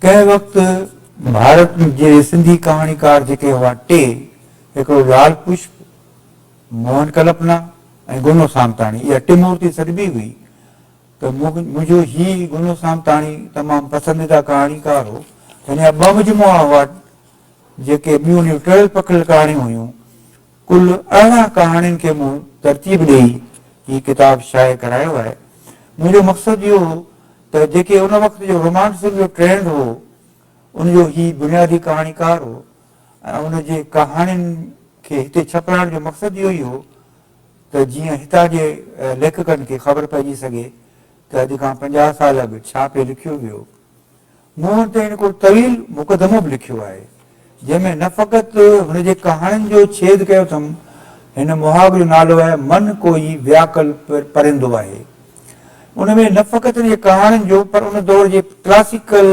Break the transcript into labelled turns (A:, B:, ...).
A: कंहिं वक़्तु भारत जे सिंधी कहाणीकार जेके हुआ टे, हिकिड़ो लाल पुष्प, मोहन कल्पना ऐं गुनो सामताणी, इहा टिमूर्ति सॾिबी हुई। त मुंहिंजो ही गुनो सामताणी तमामु पसंदीदा कहाणीकार हो। हिन जा ॿ मजमुआ हुआ जेके ॿियूं टिड़ियल पखिड़ियल कहाणियूं हुयूं। कुल 18 कहाणियुनि खे मूं तरतीब ॾेई हीअ किताबु शाये करायो आहे। मुंहिंजो मक़सदु इहो हो त जेके उन वक़्त जो रोमांसिक जो ट्रेंड हो, उनजो ही बुनियादी कहाणीकार हो ऐं उनजे कहाणियुनि खे हिते छपाइण जो मक़सदु इहो ई हो त जीअं हितां जे लेखकनि खे ख़बर पइजी सघे त अॼु खां 50 साल अॻु छा पियो लिखियो वियो। मूं वटि हिन को तवील मुक़दमो बि लिखियो आहे, जंहिंमें न फ़क़ति हुनजे कहाणियुनि जो छेद कयो अथमि। हिन मुहावरे जो नालो आहे मन कोई व्याकल परिंदो आहे। उनमें न फ़क़ति हिन जे कहाणियुनि जो पर उन दौर जे क्लासिकल